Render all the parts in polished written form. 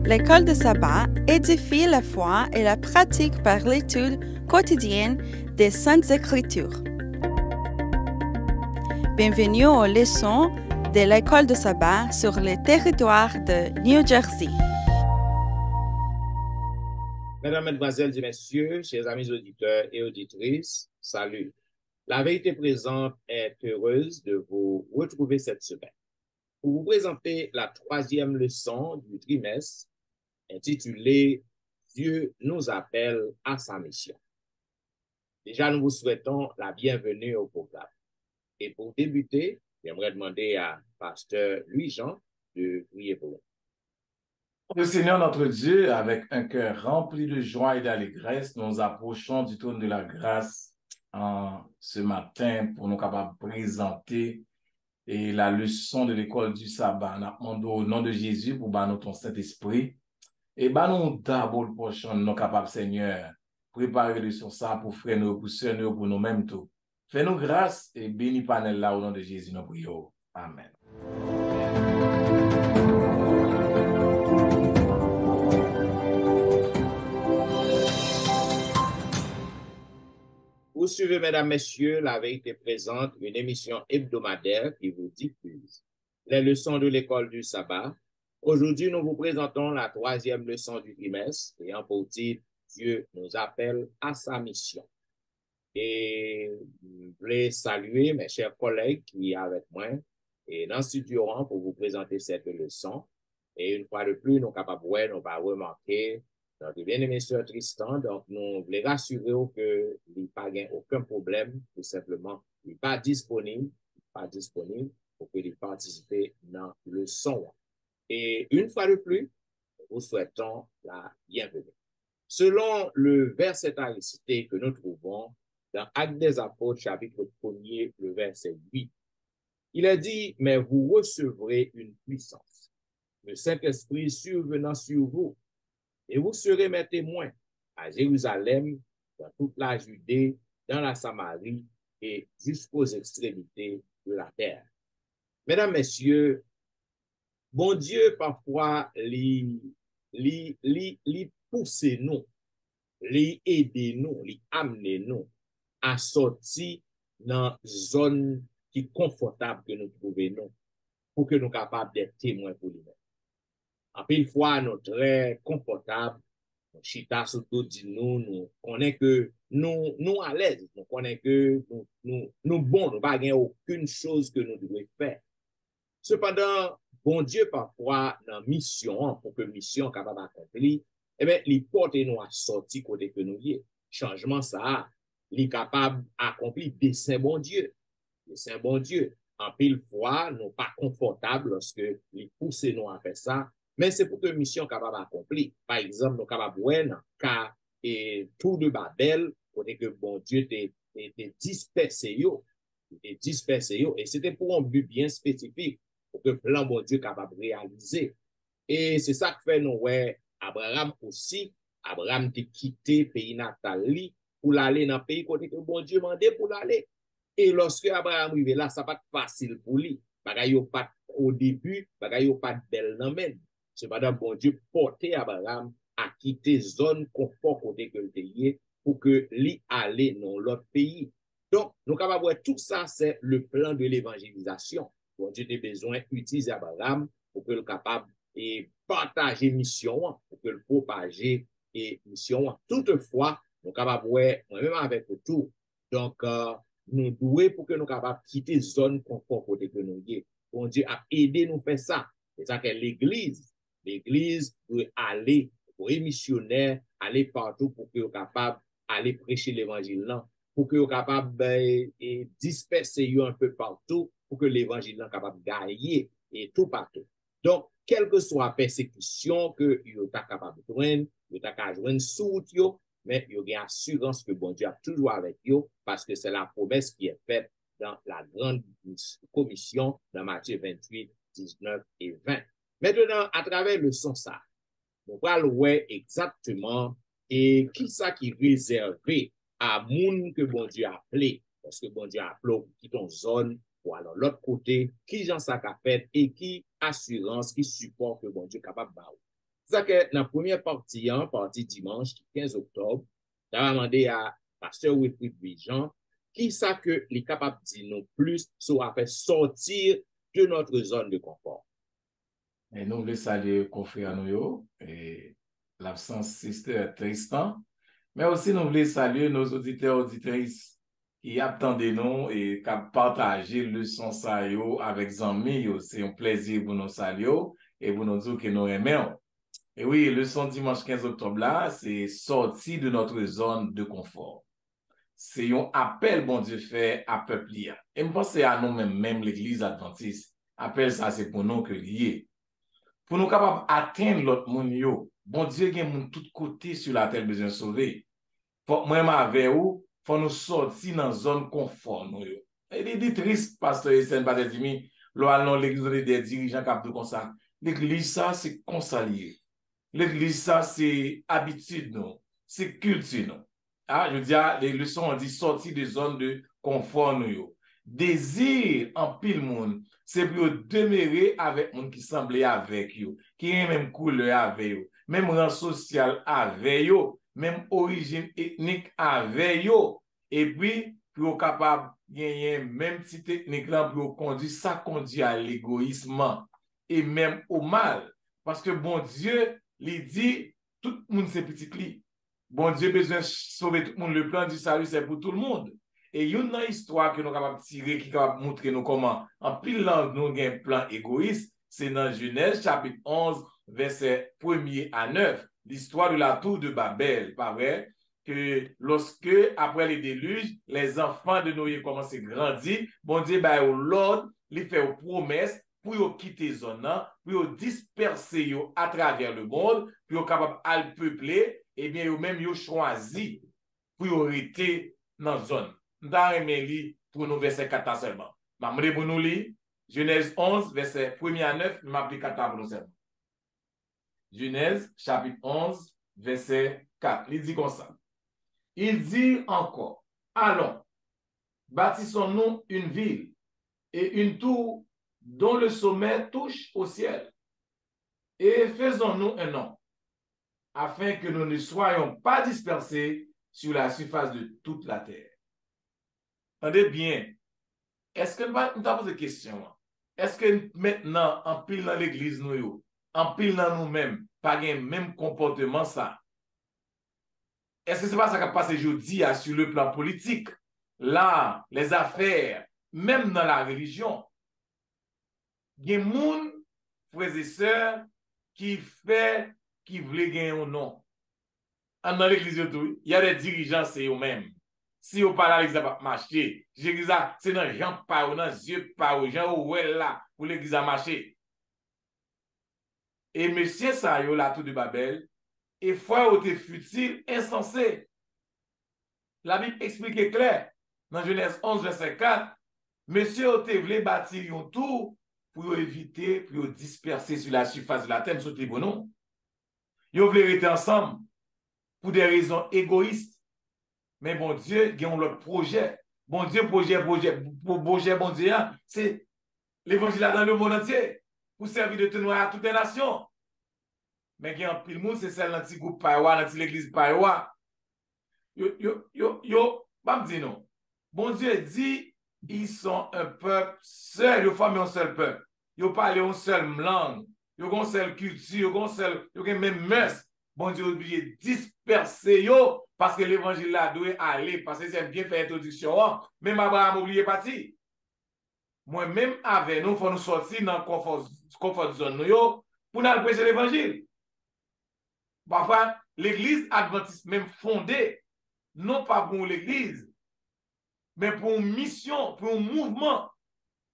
L'école de sabbat édifie la foi et la pratique par l'étude quotidienne des Saintes Écritures. Bienvenue aux leçons de l'école de sabbat sur le territoire de New Jersey. Mesdames, Mesdemoiselles et Messieurs, chers amis auditeurs et auditrices, salut. La vérité présente est heureuse de vous retrouver cette semaine pour vous présenter la troisième leçon du trimestre intitulée « Dieu nous appelle à sa mission ». Déjà, nous vous souhaitons la bienvenue au programme. Et pour débuter, j'aimerais demander à Pasteur Louis-Jean de prier pour nous. Le Seigneur notre Dieu, avec un cœur rempli de joie et d'allégresse, nous approchons du trône de la grâce ce matin pour nous capables de présenter la leçon de l'école du sabbat. Nous demandons au nom de Jésus pour notre Saint-Esprit. Et nous d'abord le prochain, nous capables, Seigneur, préparer le son ça pour frères nous, pour sœurs nous, pour nous-mêmes tout. Fais-nous grâce et bénis panel là au nom de Jésus, nous prions. Amen. Vous suivez, mesdames, messieurs, La Vérité présente, une émission hebdomadaire qui vous diffuse les leçons de l'école du sabbat. Aujourd'hui, nous vous présentons la troisième leçon du trimestre ayant pour titre « Dieu nous appelle à sa mission ». Et je voulais saluer mes chers collègues qui sont avec moi et dans ce studio pour vous présenter cette leçon. Et une fois de plus, nous sommes capables de nous pas remarquer notre bien-aimé sœur Tristan, donc nous voulons rassurer qu'il n'y a pas aucun problème, tout simplement, il n'est pas disponible pour qu'il participe dans le son. Et une fois de plus, nous vous souhaitons la bienvenue. Selon le verset à réciter que nous trouvons dans Actes des Apôtres, chapitre 1er, le verset 8, il est dit, « Mais vous recevrez une puissance, le Saint-Esprit survenant sur vous, et vous serez mes témoins à Jérusalem, dans toute la Judée, dans la Samarie et jusqu'aux extrémités de la terre. » Mesdames, Messieurs, bon Dieu parfois li pousse nous, li aide nous, li amène nous à sortir dans zone qui est confortable que nous trouvons nous, pour que nous soyons capables d'être témoins pour lui-même. En pile fois, nous sommes très confortables, chita surtout dit nous connaissons que nous à l'aise, nous connaissons que nous bons, nous pas aucune chose que nous devons faire. Cependant, bon Dieu parfois dans mission, pour que mission capable d'accomplir, eh bien, il porte nous à sortir côté que nous y est. Changement ça, il est capable d'accomplir dessein bon Dieu. Dessein bon Dieu. En pile fois, nous pas confortables lorsque il pousse nous à faire ça, mais c'est pour que mission capable d'accomplir. Par exemple, nous capables de car et tout de Babel, côté que bon Dieu t'est dispersé et c'était pour un but bien spécifique pour que le plan bon Dieu capable de réaliser. Et c'est ça que fait nous ouais Abraham aussi. Abraham t'a quitté pays natal pour aller dans le pays côté que bon Dieu mandé pour l'aller. Et lorsque Abraham arrive là, ça pas facile pour lui. Bagay pas au début, bagay pas belle nan men. Cependant, bon Dieu portait Abraham à quitter zone confort côté que le pour que lui aller dans l'autre pays. Donc, nous capables voir tout ça, c'est le plan de l'évangélisation. Bon Dieu a besoin d'utiliser Abraham pour que le capable et partager mission, pour que le propager et mission. Toutefois, nous capables voir moi-même avec tout. Donc, nous devons pour que nous capables quitter zone confort côté que nous y. Bon Dieu a aidé nous faire ça. C'est ça que l'Église doit aller pour les missionnaires, aller partout pour que nous capables aller prêcher l'évangile là, pour que nous capables de disperser un peu partout, pour que l'évangile là capable de gagner et tout partout. Donc, quelle que soit la persécution que vous êtes capable de joindre, vous êtes capable de joindre sous vous, mais il y a une assurance que bon Dieu a toujours avec vous parce que c'est la promesse qui est faite dans la grande commission dans Matthieu 28, 19 et 20. Maintenant, à travers le son ça, on va le voir exactement et qui ça qui est réservé à moun que bon Dieu a appelé, parce que bon Dieu a appelé qui ton zone ou alors l'autre côté, qui j'en ça qu'a fait et qui assurance, qui support que bon Dieu est capable de faire. Ça que dans la première partie, partie dimanche, 15 octobre, j'avais demandé à Pasteur Wilfried Jean qui ça que les capables de dire nous plus sur faire sortir de notre zone de confort. Et nous voulons saluer confrère nous et l'absence sister Tristan, mais aussi nous voulons saluer nos auditeurs auditrices qui attendent nous et qui partagent le son ça yo avec amis. C'est un plaisir pour nous saluer et pour nous dire que nous aimons. Et oui, le son dimanche 15 octobre là, c'est sorti de notre zone de confort. C'est un appel, bon Dieu, fait à peuple. Et je pense à nous-mêmes, même l'Église adventiste. Appel ça, c'est pour nous que lié. Pour nous capables d'atteindre l'autre monde, bon Dieu, il y a tout côté sur la terre besoin de sauver. Moi, avec vous, faut nous sortir dans une zone confort. Et il est triste, pasteur Etienne Badedimi, l'église des dirigeants qui comme ça. L'église, ça, c'est consalier. L'église, ça, c'est habitude, non? C'est culture, non? Ah, je veux dire, les leçons, on dit sortir des zones de confort, nous. Désir en pile monde, c'est pour demeurer avec monde qui semblait avec vous, qui a même couleur avec vous, même rang social avec vous, même origine ethnique avec vous, et puis pour capable gagner même petite technique là pour conduire ça conduit à l'égoïsme et même au mal, parce que bon Dieu lui dit tout le monde c'est petit li. Bon Dieu besoin de sauver tout le monde, le plan du salut c'est pour tout le monde. Et il y a une histoire que nous sommes capables de tirer, qui est capable de montrer nous comment, en pile langue, nous avons un plan égoïste. C'est dans Genèse, chapitre 11, verset 1er à 9. L'histoire de la tour de Babel. Pas vrai? Que lorsque, après les déluges, les enfants de Noé commencent à grandir, bon Dieu, l'ordre, il fait une promesse pour quitter la zone, pour disperser à travers le monde, pour capable de peupler, et bien, même choisi pour rester dans la zone. Nous avons pour nous verset 4 seulement. Je vais pour nous lire Genèse 11, verset 1er à 9, je vais 4 pour nous seulement. Genèse, chapitre 11, verset 4. Il dit comme ça. Il dit encore, allons, bâtissons-nous une ville et une tour dont le sommet touche au ciel. Et faisons-nous un nom, afin que nous ne soyons pas dispersés sur la surface de toute la terre. Attendez bien. Est-ce que nous avons posé une question? Est-ce que maintenant, en pile dans l'église, nous, en pile dans nous-mêmes, pas le même comportement ça? Est-ce que ce n'est pas ça qui a passé aujourd'hui sur le plan politique? Là, les affaires, même dans la religion, il y a des gens, frères et sœurs, qui veulent gagner un nom. Dans l'église, il y a des dirigeants, c'est eux-mêmes. Si vous parlez à l'église, pas marcher. L'église, c'est dans les gens pas, dans les yeux pas, les gens où est là, pour l'église à marcher. Et monsieur ça, la tour de Babel, et foi au futile, insensé. La Bible explique clair. Dans Genèse 11, verset 4, monsieur a voulu bâtir une tour pour éviter, pour disperser sur la surface de la terre, sur les bonhommes. Ils voulaient rester ensemble pour des raisons égoïstes. Mais bon Dieu, il y a un autre projet. Bon Dieu, bon Dieu, c'est l'évangile dans le monde entier pour servir de témoin à toutes les nations. Mais il y a un pile monde, c'est celle dans petit groupe Païwa, dans l'église Païwa. Pas me dire non. Bon Dieu dit, ils sont un peuple seul, ils forment un seul peuple. Ils parlent une seule langue, ils ont une seule culture, ils ont même mœurs. Bon Dieu, obligé de disperser parce que l'évangile là doit aller, parce que c'est bien fait introduction. Même Abraham oublié parti. Moi-même, avec nous, il faut nous sortir dans le confort de zone pour nous prêcher l'évangile. Parfois, l'église adventiste même fondée, non pas pour l'église, mais pour une mission, pour un mouvement,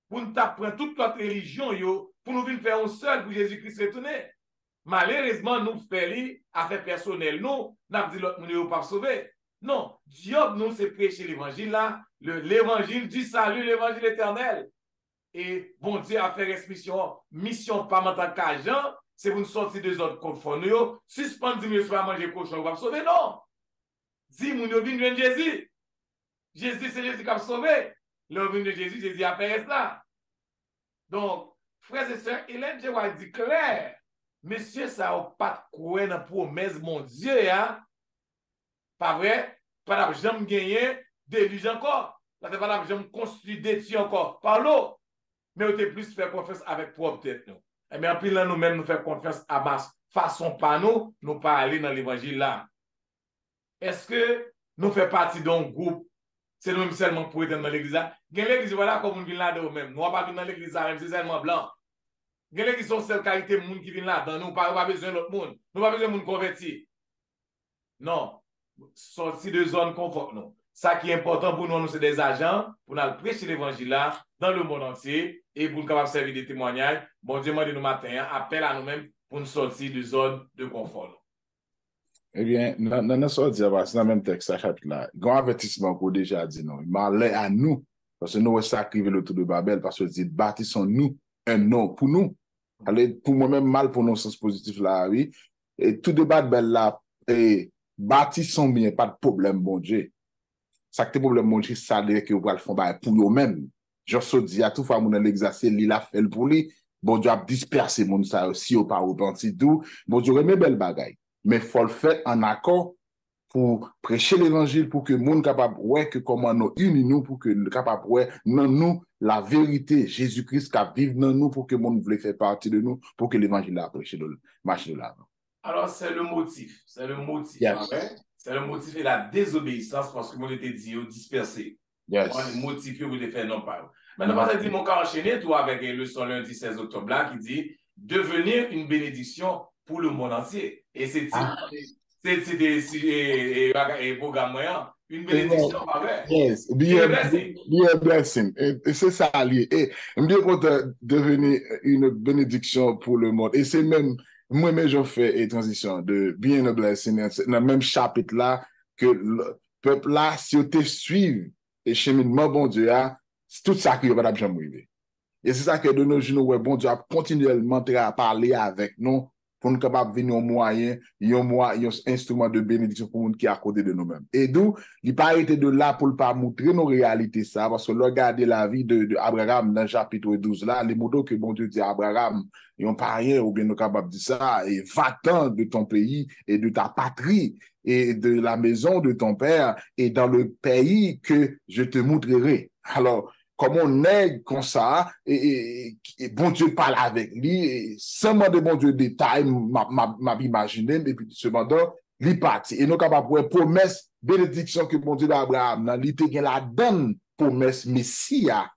pour nous apprendre toute notre religion, pour nous venir faire un seul pour Jésus-Christ retourner. Malheureusement, nous faisons affaire personnelle, nous n'avons dit l'autre monde pas sauver. Non, Dieu nous c'est prêcher l'évangile là, l'évangile du salut, l'évangile éternel. Et bon Dieu a fait mission pas en tant qu'agent, c'est pour nous sortir des autres conformes, suspendre 10 000 à manger cochon, on va sauver, non. Si nous venons de Jésus, Jésus c'est Jésus qui a sauvé. Le venu de Jésus, Jésus a fait ça. Donc, frères et sœurs, Hélène G. dit clair monsieur, ça n'a pas quoi dans la promesse, mon Dieu, hein? Pas vrai? Pas de jamais gagner déluge encore. Là, c'est pas de jamais construire détruire encore par l'eau. Mais on peut plus faire confiance avec propre tête, nous. Eh bien, puis là, nous-mêmes, nous faisons confiance à ma façon par nous pas aller dans l'évangile là. Est-ce que nous faisons partie d'un groupe, c'est nous-mêmes seulement pour être dans l'église là? L'église, voilà, comme on vient là de nous-mêmes. Nous ne pas venir dans l'église là, même si c'est seulement blanc. L'église, sont seule qualité de monde qui vient là, dans nous, pas besoin d'autre monde. Nous pas besoin de monde converti. Non. Sortir de zone confort, non. Ça qui est important pour nous, c'est des agents pour nous prêcher l'évangile là dans le monde entier et pour nous capables de servir des témoignages. Bon Dieu m'a dit nous matin, appel à nous-mêmes pour nous sortir de zone de confort. Eh bien, dans le même texte, ça chapitre là, grand avertissement qu'on déjà dit non. Il m'a l'air à nous, parce que nous sacrifié le tour de Babel, parce que dit bâtissons-nous un nom pour nous. Allez, pour moi-même, mal pour nos sens positifs là, oui. Et tout de Babel là, et bâtissons bien, pas de problème, bon Dieu. Ça que problème, mon Dieu, ça veut dire que vous allez faire pour vous-même. Je se dis à tout fois, mon l'exercer, il a fait pour lui. Bon Dieu a dispersé mon ça aussi au pas repenti tout. Bon Dieu remet belle bagaille. Mais faut le faire en accord pour prêcher l'évangile, pour que monde capable ouais que comment nous unis nous, pour que nous capable ouais dans nous la vérité Jésus-Christ qui vive dans nous, pour que monde voulait faire partie de nous, pour que l'évangile a prêché de marche de l'avant. Alors c'est le motif, Yes. Okay? C'est le motif et la désobéissance parce que moi j'étais dit dispersé. Yes. Le motif que vous devez faire non pas. Maintenant, ça dit mon cas enchaîné toi avec le son lundi 16 octobre là qui dit devenir une bénédiction pour le monde entier. Et c'est programme moyen. Une bénédiction, pas vrai? Yes, be a blessing. Et c'est ça lié. Et bien qu'on devenir une bénédiction pour le monde. Et c'est même, moi-même, je fais une transition de being a blessing dans le même chapitre là, que le peuple là, si on te suit et cheminement, bon Dieu, c'est tout ça qui va pas jamais arriver. Et c'est ça que de nos jours, ouais, bon Dieu a continuellement à parler avec nous pour nous capables de venir un instrument de bénédiction pour nous qui est à côté de nous-mêmes. Et d'où, il n'a pas été de là pour ne pas montrer nos réalités, ça, parce que regardez la vie de Abraham dans le chapitre 12, là, les mots que bon Dieu dit à Abraham, ils n'ont pas rien, ou bien nous capables de dire ça, et va-t'en de ton pays et de ta patrie et de la maison de ton père et dans le pays que je te montrerai. Alors, comme on est comme ça, et bon Dieu parle avec lui, sans demander bon Dieu détail, m'a imaginé, et puis cependant, il parti. Et nous capables de promesse, bénédiction que bon Dieu d'Abraham, il te la donne promesse Messia,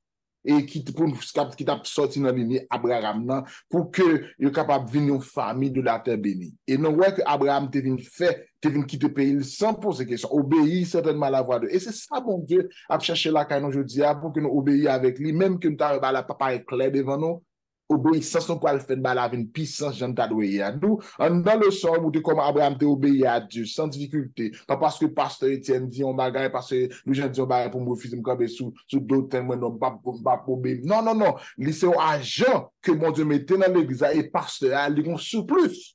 et qui t'a sorti dans l'année Abraham, pour que il capable de venir une famille de la terre bénie. Et nous voyons que Abraham te venu fait, te venu quitter le pays sans poser question, obéir certainement à la voix de. Et c'est ça, bon Dieu, à chercher la caille aujourd'hui, pour que nous obéissions avec lui, même que nous t'arrivons à la papa éclair devant nous, obéissance, nous pouvons faire la une puissance, j'en t'adoué à nous. Dans le son, où comme Abraham t'a obéi à Dieu, sans difficulté. Pas parce que pasteur Etienne dit on bagaille, parce que nous gens disent on bagaille pour mon fils, me sous d'autres, moi, non, pas obéir. Non, non, non. C'est un agent que mon Dieu mettait dans l'église, et pasteur, il y sous plus.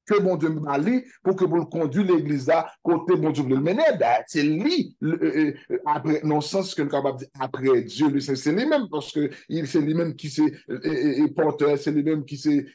Que bon Dieu m'a dit pour que vous le conduisez l'église là, côté bon Dieu le mener, c'est lui, après, non sens que nous capable de dire après Dieu, c'est lui-même, parce que c'est lui-même qui c'est porteur, c'est lui-même qui c'est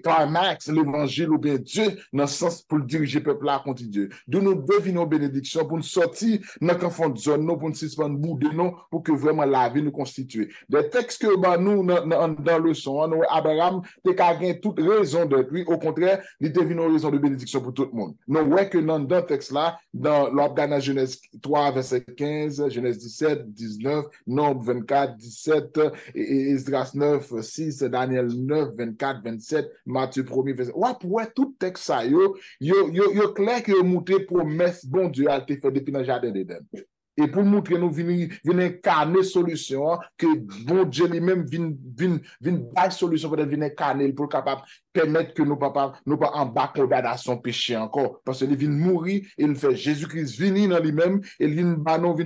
climax, l'évangile ou bien Dieu, dans le sens pour le diriger le peuple là contre Dieu. D'où nous devinons bénédiction pour nous sortir dans le fond de zone, pour nous suspendre bout de nous, pour que vraiment la vie nous constitue. Des textes que bah, nous, dans le son, nous, Abraham, t'es qu'à gagner toute raison de lui, au contraire, il devine une raison de bénédiction pour tout le monde. Nous voyons que dans le texte là, dans l'organe Genèse 3, verset 15, Genèse 17, 19, Nombre 24, 17, et Esdras 9, 6, Daniel 9, 24, 27, Matthieu 1er, verset. Ouais, pour tout texte ça, yo clair que yo montré promesse, bon Dieu a été fait depuis dans le jardin d'Éden. Et pour montrer nous venir incarner solution que bon Dieu lui-même vient dar solution pour venir incarner pour capable permettre que nos pas en bas condamnation péché encore parce que il vient mourir et il fait Jésus-Christ venir dans lui-même et il vient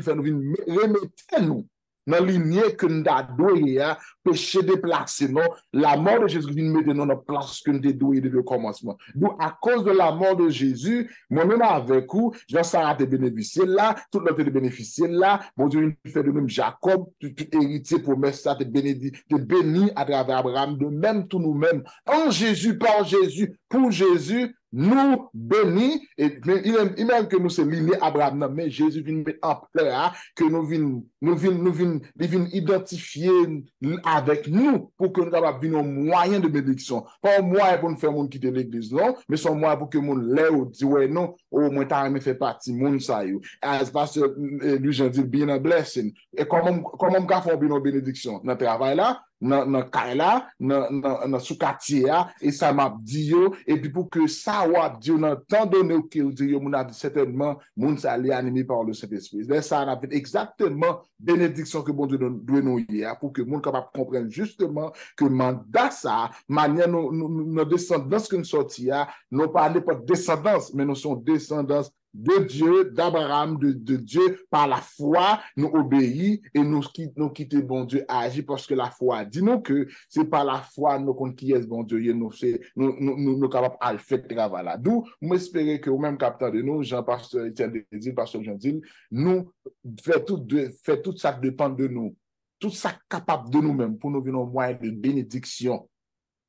faire nous remettre nous dans la lignée que nous avons péché déplacé, non? La mort de Jésus vient mettre dans notre place que nous avons doué depuis le commencement. Donc, à cause de la mort de Jésus, moi-même avec vous, Jean-Sarah te bénéficié là, tout le monde te bénéficié là, bon Dieu, il fait de même Jacob, tout héritier, promesse, ça te béni à travers Abraham, de même tout nous-mêmes, en Jésus, par Jésus, pour Jésus, nous bénis, et il même que nous sommes lignés Abraham, mais Jésus vient mettre en place que nous venons identifier avec nous pour que nous puissions venir un moyen de bénédiction. Pas un moyen pour nous faire monde quitter l'église, non, mais c'est un moyen pour que nous l'air dit ouais non, au moins t'as fait partie monde ça yo. As pasteur lui j'en dis bien a blessing. Et comment on faire une bénédiction dans travail là? Dans Kaila, dans Soukatia, et ça m'a dit yo, et puis pour que ça wap dit dans tant donné qu'il dit yo, mon a certainement, mon ça allait animé par le Saint-Esprit. Là, ça a fait exactement bénédiction que bon Dieu doit nous hier, pour que mon capable comprendre justement que mandat ça, manière nos descendance que nous sortis, nous parlons pas de descendance, mais nous sommes descendance de Dieu, d'Abraham, de Dieu, par la foi, nous obéissons et nous quittons bon Dieu à agir parce que la foi dit nous que c'est par la foi nous compte qui est bon Dieu, nous capables à le faire travail là. D'où, m'espérer que au même capteur de nous, Jean-Pasteur Etienne Desil, Pasteur Jean-Dil, nous fait tout ça dépend de nous, tout ça capable de nous-mêmes pour nous venir au moyen de bénédiction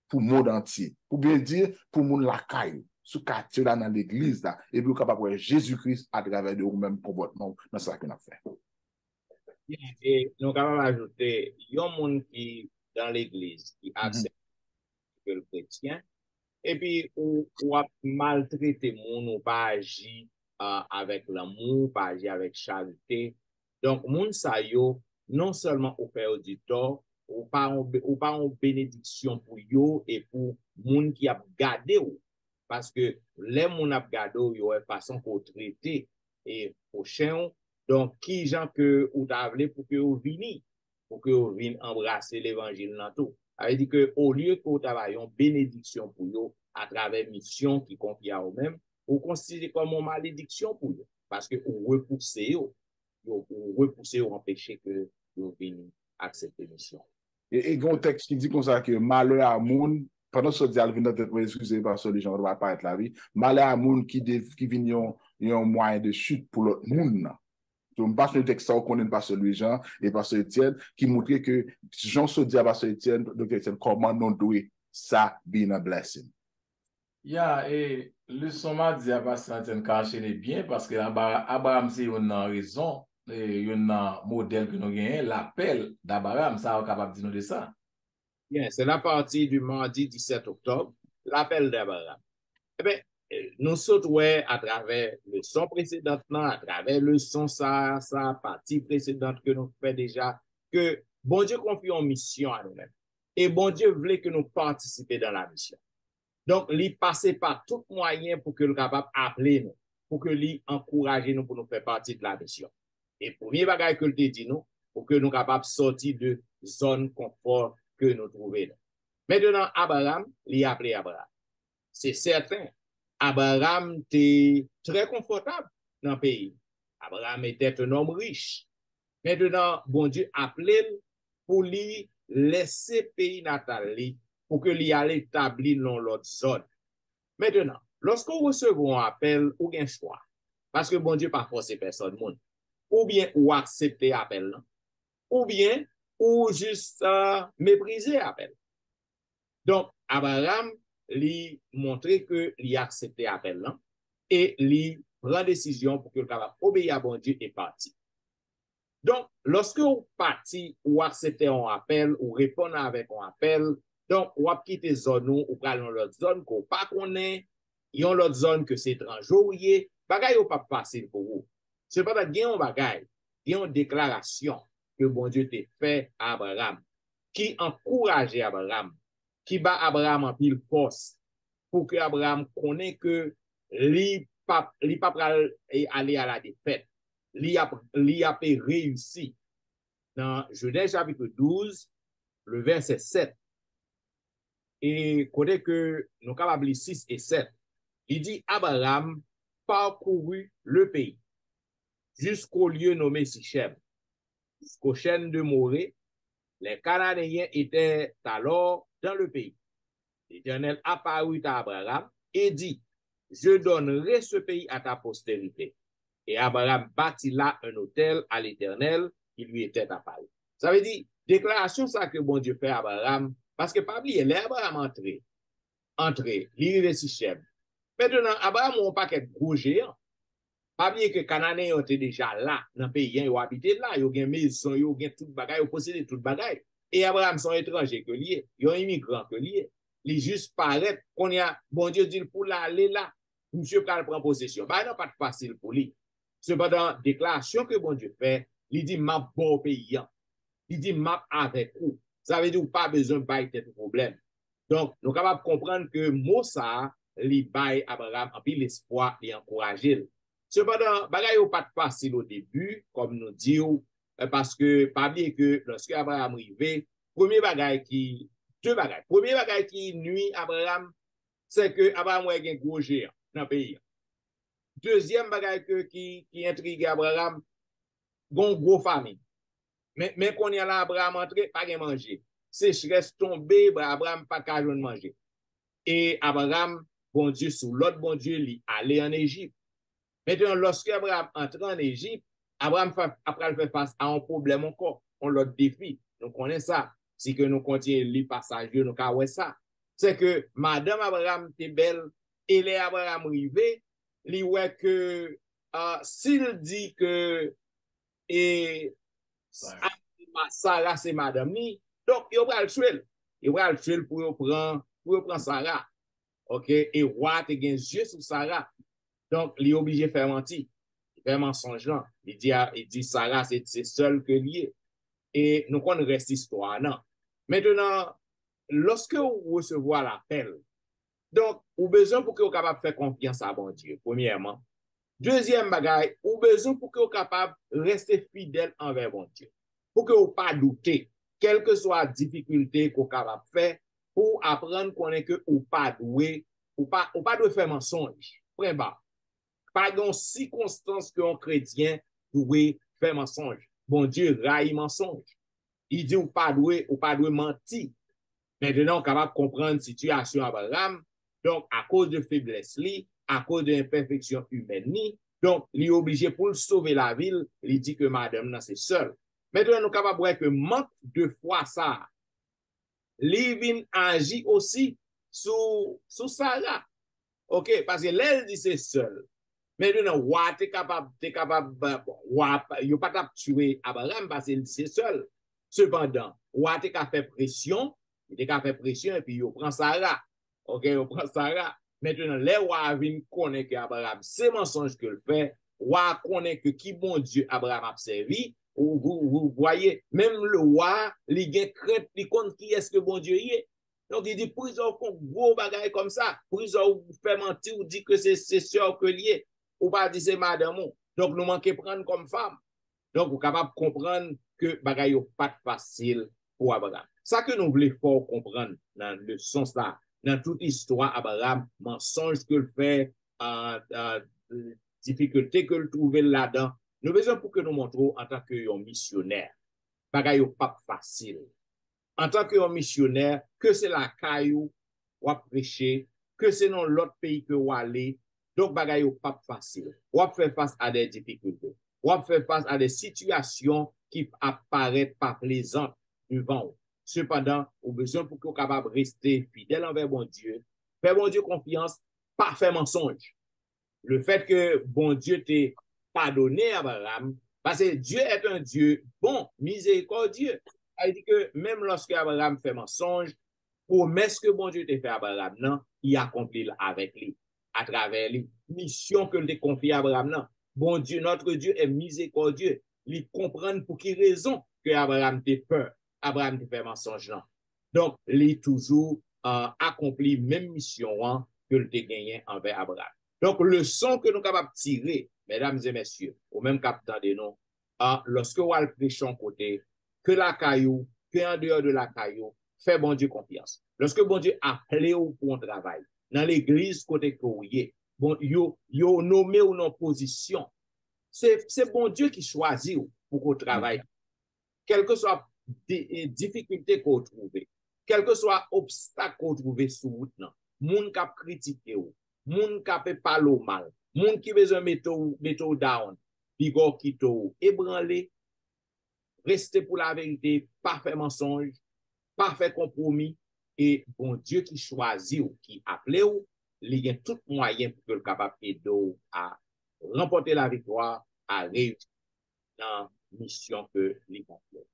pour le monde entier, pour bien dire, pour mon lacaille. Sous quartier là dans l'église là et puis capable de Jésus-Christ à travers de vous-même comportement dans ça qu'on a fait. Et nous capable ajouter il y a un monde qui dans l'église qui accepte que le chrétien et puis ou a maltraité monde ou pas agir avec l'amour, pas agir avec charité. Donc monde ça yo non seulement au fait du tort ou pas en bénédiction pour yo et pour monde qui a gardé ou parce que les moun ap gado yo est façon pour traiter et prochain donc qui gens que ou t'a vle pour que ou vini pour que ou vinn embrasser l'évangile dans tout ça veut dire que au lieu que ou travaillons bénédiction pour yo à travers mission qui confie à eux-mêmes ou considérer comme une malédiction pour eux parce que ou repousser ou empêcher que yo vinn accepter mission Et il y a un texte qui dit comme ça que malheur à moun pendant ce dialogue, vient d'être excusé parce que les gens ne vont pas être la vie. Malheur à moun qui vient un moyen de chute pour l'autre monde. Donc, parce que le texte, on connaît pas celui Jean et pas celui Étienne, qui montrait que Jean se dit à pasteur Étienne, donc Étienne, comment nous devons ça be a blessing. Et le sommet dit à pasteur Étienne caché les biens parce que Abraham, c'est une raison, un modèle que nous gagnons, l'appel d'Abraham, ça, on est capable de dire de ça. Bien, c'est la partie du mardi 17 octobre, l'appel d'Abraham. Eh bien, nous sautons à travers le son précédent, à travers le son, ça, partie précédente que nous faisons déjà, que bon Dieu confie en mission à nous-mêmes. Et bon Dieu voulait que nous participions dans la mission. Donc, il passait par tout moyen pour que nous capable appeler nous, pour que lui encourage nous pour nous faire partie de la mission. Et premier bagage que le dit nous, pour que nous capables sortir de zone confort que nous trouvons. Maintenant, Abraham, il a appelé Abraham. C'est certain, Abraham était très confortable dans le pays. Abraham était un homme riche. Maintenant, bon Dieu a appelé pour lui laisser le pays natal pour que lui allait établir dans l'autre zone. Maintenant, lorsqu'on recevons un appel, ou un choix, parce que bon Dieu n'a pas forcé personne, ou bien ou accepter l'appel, ou bien ou juste mépriser l'appel. Donc, Abraham lui montrer que lui accepter l'appel et lui prend décision pour que le capable obéir à bon Dieu et parti. Donc, lorsque vous parti ou accepter un appel ou répondre avec un appel, donc ou quitter zone ou aller dans l'autre zone qu'on pas connaît, il y a l'autre zone que c'est étranger, bagay ou pas facile pour vous. C'est pas qu'il y a un bagay, il y a une déclaration que bon Dieu t'a fait à Abraham, qui encourageait Abraham, qui bat Abraham en pile force, pour que Abraham connaisse que lui pas aller à la défaite. Lui a réussi. Dans Genèse chapitre 12, le verset 7. Et connaît que nous capables lire 6 et 7. Il dit Abraham parcourut le pays jusqu'au lieu nommé Sichem. jusqu'aux chaînes de Morée, les Cananéens étaient alors dans le pays. L'Éternel apparut à Abraham et dit, je donnerai ce pays à ta postérité. Et Abraham bâtit là un autel à l'Éternel qui lui était apparu. Ça veut dire, déclaration ça que bon Dieu fait à Abraham, parce que pas oublier, l'Abraham entré, l'île Sichem. Maintenant, Abraham n'a pas qu'être gros géant. Pas oublier que Cananéens étaient déjà là, dans le pays, ils ont habité là, ils ont une maison, ils ont tout bagage, ils ont possédé tout bagage. Et Abraham sont étrangers que liés, ils ont immigrants que liés. Ils juste paraît qu'on y a, bon Dieu dit pour aller là, monsieur prend possession. Bah non, pas de facile pour lui. Cependant, déclaration que bon Dieu fait, il dit m'a bon pays. Il dit m'a avec vous. Ça veut dire pas besoin de bailler de problème. Donc, nous sommes capables de comprendre que Moussa, il baille Abraham, en puis l'espoir, il encourage. Cependant, bagay n'est pas facile au début, comme nous disons, parce que, pas bien que lorsque Abraham arrivé, deux bagailles. Premier bagay qui nuit Abraham, c'est que Abraham a un gros géant dans le pays. Deuxième bagay qui intrigue Abraham, gon gros famille. Mais qu'on y a là, Abraham entré, pas de manger. Sécheresse tombée, Abraham pas qu'à manger. Et Abraham, bon Dieu, sous l'autre bon Dieu, il allait en Égypte. Maintenant, lorsque Abraham entre en Égypte, Abraham après fait face à un problème encore, on l'autre défi. Nous connaissons ça. Si que nous continuons le passage, nous avons ça. C'est que Madame Abraham était belle, et les Abraham rivé, il ouais que s'il dit que et Sarah c'est madame ni, donc il va le tuer. Il va le tuer pour prendre Sarah. OK, et roi te gen yeux sur Sarah. Donc il est obligé de faire mentir. Il fait mensonge là. Il dit Sarah c'est seul que lié. Et nous connaissons reste histoire non. Maintenant, lorsque vous recevez l'appel, donc, vous avez besoin pour que vous soyez capable de faire confiance à bon Dieu, premièrement. Deuxième bagaille, vous avez besoin pour que vous soyez capable de rester fidèle envers bon Dieu. Pour que vous ne pas douter, quelle que soit la difficulté que vous êtes capable de faire, pour apprendre qu'on est que vous pas doué, ou pas faire mensonge. Vraiment. Pas dans circonstance qu'un chrétien doit faire mensonge. Bon Dieu raille mensonge. Il dit ou pas doué mentir. Maintenant, on est capable de comprendre la situation d'Abraham. Donc, à cause de faiblesse, à cause de l'imperfection humaine, donc, il est obligé pour sauver la ville, il dit que madame, non, c'est seul. Maintenant, nous sommes capables de voir que manque de foi, ça, il agit aussi sous Sarah. OK? Parce que l'elle dit c'est seul. Maintenant, tu es capable, il n'y a pas de tuer Abraham parce qu'il dit c'est seul. Cependant, tu es capable de faire pression, il est capable de faire pression et puis il prend Sarah. OK, on prend Sarah. Maintenant, les rois viennent connaître que Abraham, c'est mensonge que le fait. Roi connaît que qui bon Dieu Abraham a servi. Vous voyez, même le roi, il a crainte, il compte qui est-ce que bon Dieu y est. Donc, il dit, pour ils ont gros bagaille comme ça, pour ils ont fait mentir ou dit que c'est sûr que lié, ou pas dire c'est madame. Donc, nous manquons prendre comme femme. Donc, vous êtes capable de comprendre que bagaille n'est pas facile pour Abraham. Ça que nous voulons fort comprendre dans le sens là. Dans toute histoire, Abraham, mensonge que le fait, difficulté que le trouver là-dedans, nous besoin pour que nous montrons en tant que missionnaire. Bagay pas facile. En tant que missionnaire, que c'est la caillou ou à prêcher, que c'est dans l'autre pays que vous allez, donc bagay pas facile. Ou à faire face à des difficultés. Ou à faire face à des situations qui apparaissent pas plaisantes devant vous. Cependant, vous avez besoin pour que vous soyez capable de rester fidèle envers bon Dieu, faire bon Dieu confiance, pas faire mensonge. Le fait que bon Dieu t'ait pardonné à Abraham, parce que Dieu est un Dieu bon, miséricordieux. Il dit que même lorsque Abraham fait mensonge, promesse que bon Dieu t'a fait à Abraham, non, il accomplit avec lui, à travers lui. Mission que t'a confiée à Abraham, non. Bon Dieu, notre Dieu est miséricordieux. Il comprend pour quelle raison que Abraham t'a peur. Abraham te fait mensonge là. Donc, il est toujours accompli même mission hein, que le gagné envers Abraham. Donc, le son que nous sommes capables de tirer, mesdames et messieurs, au même capitaine de nous, lorsque vous allez prêcher en côté, que la caillou, que en dehors de la caillou, fait bon Dieu confiance. Lorsque bon Dieu appelé ou pour un travail, dans l'église côté que vous y bon, yo nommé ou non position, c'est bon Dieu qui choisit pour qu'on travaille. quel que soit des difficultés qu'on trouve, quel que soit obstacle qu'on trouve sur route, moun kap critiquer ou, moun kap parler mal, moun qui besoin mettre down, bigo kito ou, ébranler, rester pour la vérité, pas faire mensonge, pas faire compromis, et bon Dieu qui choisit ou qui appelle ou, il y a tout moyen pour que le capable aider à remporter la victoire, à réussir dans la mission que l'il complète.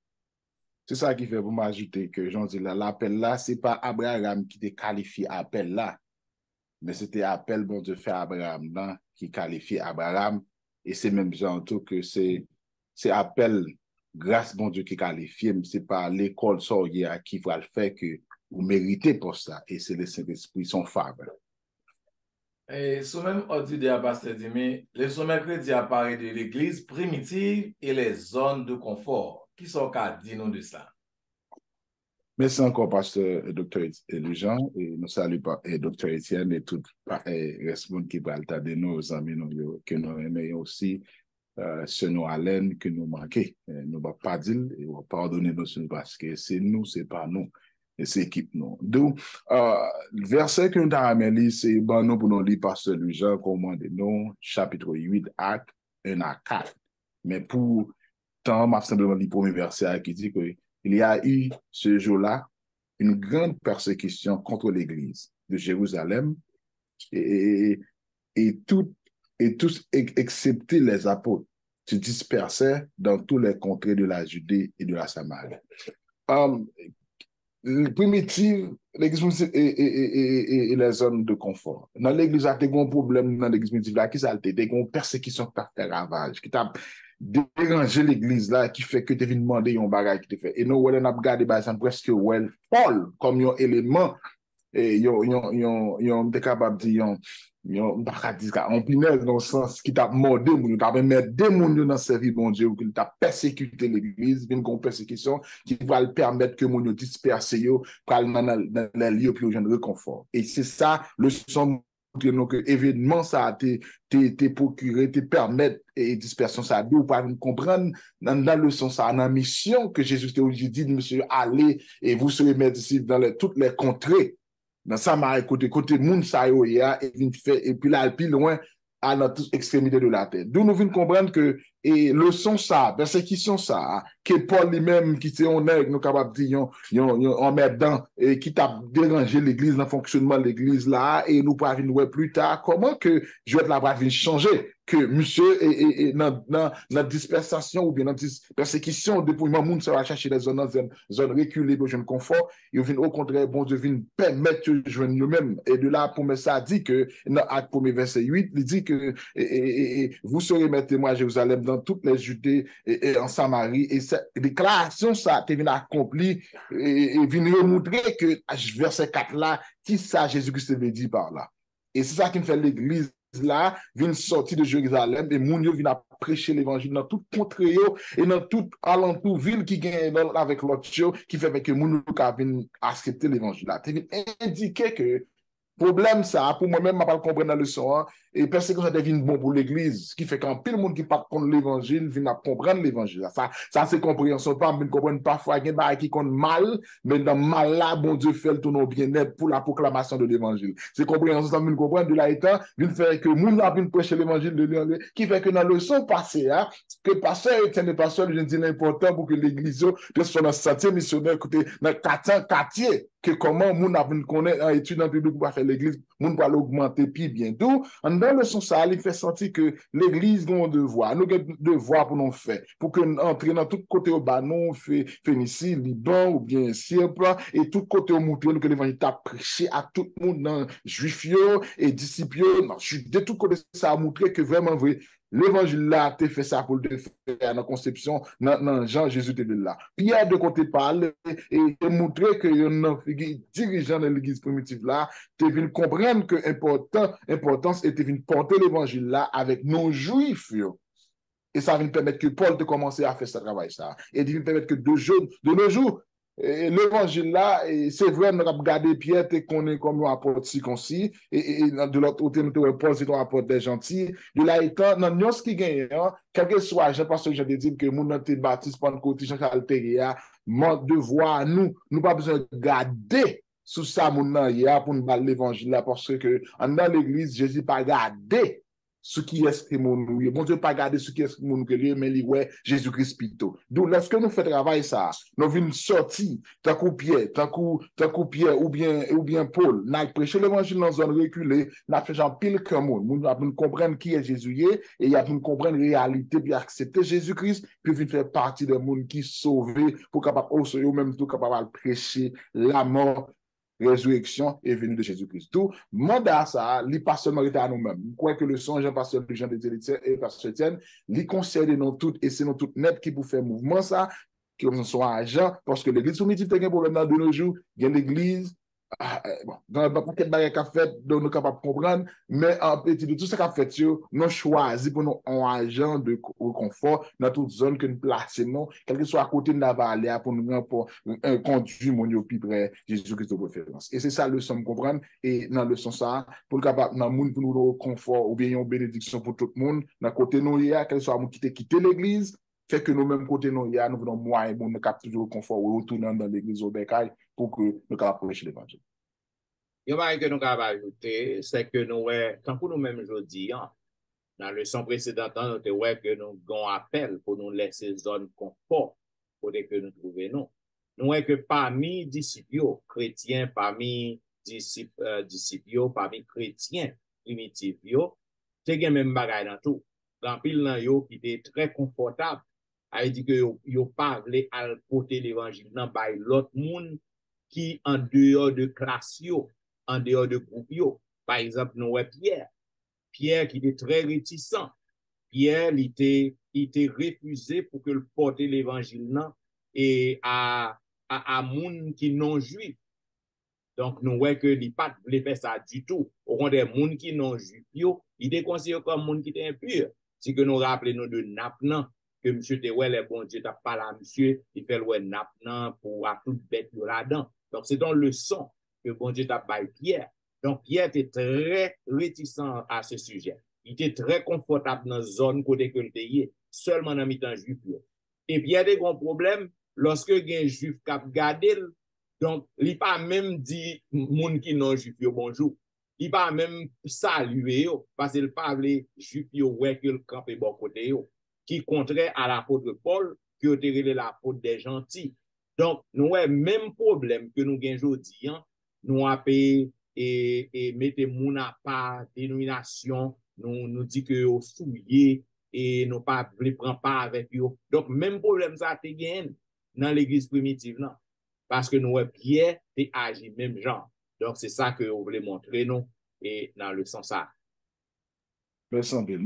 C'est ça qui fait pour m'ajouter que j'en dis là, l'appel là, c'est pas Abraham qui te qualifie appel là, mais c'était appel bon Dieu fait Abraham là, qui qualifie Abraham, et c'est même genre tout que c'est appel grâce bon Dieu qui qualifie, mais c'est pas l'école sorcière qui va le faire que vous méritez pour ça, et c'est le Saint-Esprit son favre. Et sous même ordre de Pasteur Dimi, le son mercredi apparaît de l'église primitive et les zones de confort. Qui sont qu'à dire nous de ça? Merci encore, Pasteur Dr. Jean, et nous saluons Dr. Etienne et tout le monde qui parle de nos amis que nous aimons aussi, ce nous Alain que nous manquons. Nous ne va pas dire et on va pardonner nous parce que c'est nous, c'est pas nous. Et c'est équipe nous. Donc, le verset que nous avons amené, c'est bon, nous pour nous lire Pasteur Jean, commande nous, chapitre 8, acte 1 à 4. Mais pour tant, m'a simplement dit le premier verset qui dit que il y a eu ce jour-là une grande persécution contre l'Église de Jérusalem et tous, excepté les apôtres, se dispersaient dans tous les contrées de la Judée et de la Samarie. Primitive, l'église et les zones de confort. Dans l'église, il y a des gros problèmes dans l'église primitive là, qui ça a été des gros persécutions qui t'a fait ravage, qui t'a dérangé l'église là, qui fait que tu viens demander un bagage qui te fait. Et nous, on a regardé, presque Paul comme un élément, et yon capable de dire, en pinel dans le sens qui t'a mordé, qui t'a mis des gens dans sa vie, bon Dieu, qui t'a persécuté l'église, une grande persécution qui va le permettre que mon disperse dans les lieux plus de réconfort. Et c'est ça, le son que événement ça a été procuré, te permettre et dispersion ça d'où pas comprendre dans le sens ça, dans la mission que Jésus t'a dit, monsieur, allez et vous serez mes disciples dans toutes les contrées. Dans ça, m'a côté moun sa yo ya, et puis là, plus loin, à notre extrémité de la terre. D'où nous venons comprendre que, et leçon ça, persécution ça, que Paul lui-même, qui était honnête, nous capables de dire, en mettant, et qui t'a dérangé l'église, dans le fonctionnement de l'église là, et nous pas venir plus tard, comment que je vais la venir changer, que monsieur, et dans la dispersation, ou bien dans la persécution, depuis le monde, ça va chercher les zones reculées pour jeune confort, et au contraire, bon Dieu vient permettre de joindre nous-mêmes. Et de là, pour me ça dit que, dans Acte 1er, verset 8, il dit que, vous serez mes témoins à Jérusalem, dans toutes les Judées et en Samarie, et cette déclaration, ça a été accompli, et vient remontrer que, verset 4 là, qui ça Jésus-Christ avait dit par là. Et c'est ça qui me fait l'église là, vient sortir de Jérusalem, et moun yo vient prêcher l'évangile dans toute contrée et dans toute alentour ville qui gagne avec l'autre chose, qui fait que moun yo viennent accepter l'évangile là. Tu indiquer que problème ça, pour moi-même, je ne pas comprendre la leçon, et persécution devient bon pour l'église, ce qui fait qu'en pile monde qui part contre l'évangile, vient comprendre l'évangile. Ça c'est compréhension, pas, mais comprendre parfois, il y a des qui comptent mal, mais dans mal là, bon Dieu fait le tournon bien-être pour la proclamation de l'évangile. C'est compréhension, ça me comprendre de là étant, vient faire que moun a vient prêcher l'évangile de l'Évangile, qui fait que dans la leçon passée, que pasteur Etienne et pasteur, je dis l'important pour que l'église soit dans ce sentier missionnaire, côté, dans quartier, que comment moun a vient connaître un étudiant public pour faire l'église, moun va l'augmenter puis bientôt. Dans le sens ça, il fait sentir que l'église a un devoir, nous avons un devoir pour nous faire, pour que nous entrions dans tout côté au Banon, Phénicie, Liban ou bien Cypre, et tout côté au montrer que l'évangile a prêché à tout le monde, dans Juifs et disciples, de tout côté ça a montré que vraiment vrai. L'évangile là, tu fait ça pour le faire dans la conception, dans Jean Jésus de là. Pierre de côté parle et montrer que les dirigeants de l'église primitive là, tu viens comprendre que importance était de porter l'évangile là avec nos juifs. Et ça vient permettre que Paul de commencer à faire ce travail ça. Et de permettre que de nos jours, l'évangile là, c'est vrai, nous avons gardé Pierre, tu connais comme un apôtre si concis, et de l'autre côté, nous avons Paul, c'est un apôtre des gentils. De là étant, dans nous, ce qui gagne, quel que soit, je pense que j'ai dit que nous avons été baptisés par le côté, Jean-Charles Péria, mon devoir, nous pas besoin de garder sous ça, mon nom, pour nous battre l'évangile là, parce que dans l'église, Jésus pas gardé ce qui est mon nous. Bon Dieu pas garder ce qui est mon nous, mais lui, ouais, Jésus-Christ plutôt. Donc, lorsque nous faisons travail ça, nous venons sortir, tant coup Pierre, ou bien Paul, nous prêcher l'évangile dans une zone reculée, nous faisons pile que monde. Nous avons comprendre qui est Jésus et il y a nous comprendre la réalité, puis accepter Jésus-Christ, puis venir faire partie des monde qui sauvé pour capable aussi, ou même tout capable prêcher la mort, résurrection et venue de Jésus-Christ. Tout mandat ça, il pas seulement à nous-mêmes. Je crois que le songe, pasteur Jean de Délitier et pasteur Etienne, il concerne nous toutes et c'est nous toutes net qui pour faire mouvement ça, qui sont agents, parce que l'église soumise, il y a un problème dans de nos jours, il y a l'église, bon, dans le paquet de bagages qu'a fait, donc nous sommes capables de comprendre, mais en petit de tout ce qu'a fait, nous choisi pour nous un agent de confort dans toute zone que nous plaçons, quel que soit à côté de la vallée, pour nous pour un conduit mon plus près Jésus-Christ de préférence. Et c'est ça le somme comprendre, et dans le sens ça, pour le capable, dans le monde, pour nous confort, ou bien une bénédiction pour tout le monde, dans le côté nous, il y a, quel soit nous quitter l'église, fait que nous-mêmes, côté nous, il y a, nous venons moins, bon, nous captons toujours le confort, ou retournant dans l'église au bécail, pour que nous capables prêcher l'évangile. Il y a que nous avons ajouté, c'est que nous, tant que nous-mêmes aujourd'hui, dans le son précédent, nous avons que nous avons appel pour nous laisser zone confort pour que nous trouvions. Nous avons que parmi disciples chrétiens, parmi disciples, parmi chrétiens primitifs, c'est le même bagage dans tout. Dans pile dans yo qui était très confortable, a dit que yo pas voulu à porter l'évangile dans by l'autre monde qui en dehors de classe yo, en dehors de groupe yo. Par exemple, nous Pierre qui était très réticent. Pierre, il était refusé pour que le porte l'évangile et à monde qui non juif. Donc, nous voyons que les pas voulaient faire ça du tout. Au contraire, les gens qui non juifs, ils étaient considérés comme gens qui étaient impurs. Si que nous rappelons de Napnan, que M. Tewel, le bon Dieu, t'a parlé à monsieur, il fait le Napnan pour à toute bête là-dedans. Donc, c'est dans le son que bon Dieu t'a parlé Pierre. Donc, Pierre était très réticent à ce sujet. Il était très confortable dans la zone côté que le était, seulement dans le temps juif. Et puis, il y a des gros problèmes lorsque il y a un juif qui a gardé. Donc, il n'a pas même dit moun qui non juif bonjour. Il n'a pas même salué parce qu'il n'a pas les juifs ouais que le camp est bon côté qui contraire à l'apôtre Paul qui a été l'apôtre des gentils. Donc, nous avons le même problème que nous avons aujourd'hui. Nous avons et mettez moun à part dénomination, nous dit que vous souillé et nous pas prendre part avec eux. Donc, même problème ça te gagne dans l'église primitive non. Parce que nous, Pierre, t'es agi même genre. Donc, c'est ça que vous voulez montrer, nous, et dans le sens ça. Merci, bien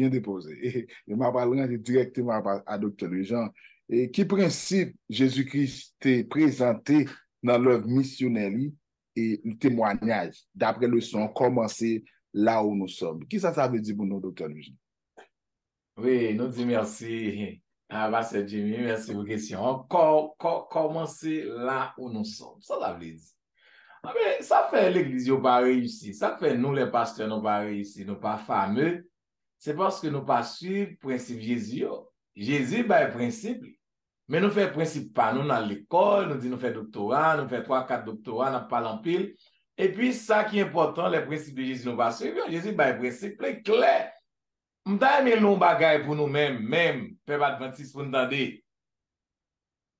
déposé. Et je vais parler directement à Dr. Jean. Et qui principe Jésus-Christ t'est présenté dans l'œuvre missionnaire et le témoignage, d'après le son, commencer là où nous sommes. Qui ça veut dire pour nous, Dr. Jean? Oui, nous disons merci. Pasteur Jimmy, merci pour la question. Commencer là où nous sommes. Ça veut dire. Mais ça fait l'église n'a pas réussi. Ça fait nous, les pasteurs, n'ont pas réussi. Nous pas fameux. C'est parce que nous pas suivre le principe Jésus. Jésus, le principe. Mais nous faisons le principe pas. Nous dans l'école, nous disons nous faisons doctorat, nous faisons 3-4 doctorats, nous parlons en pile. Et puis, ça qui est important, les principes de Jésus, nous pas suivre. Jésus, le principe est clair. Nous avons mis nos bagages pour nous-mêmes, même, peuple adventiste pour nous demander.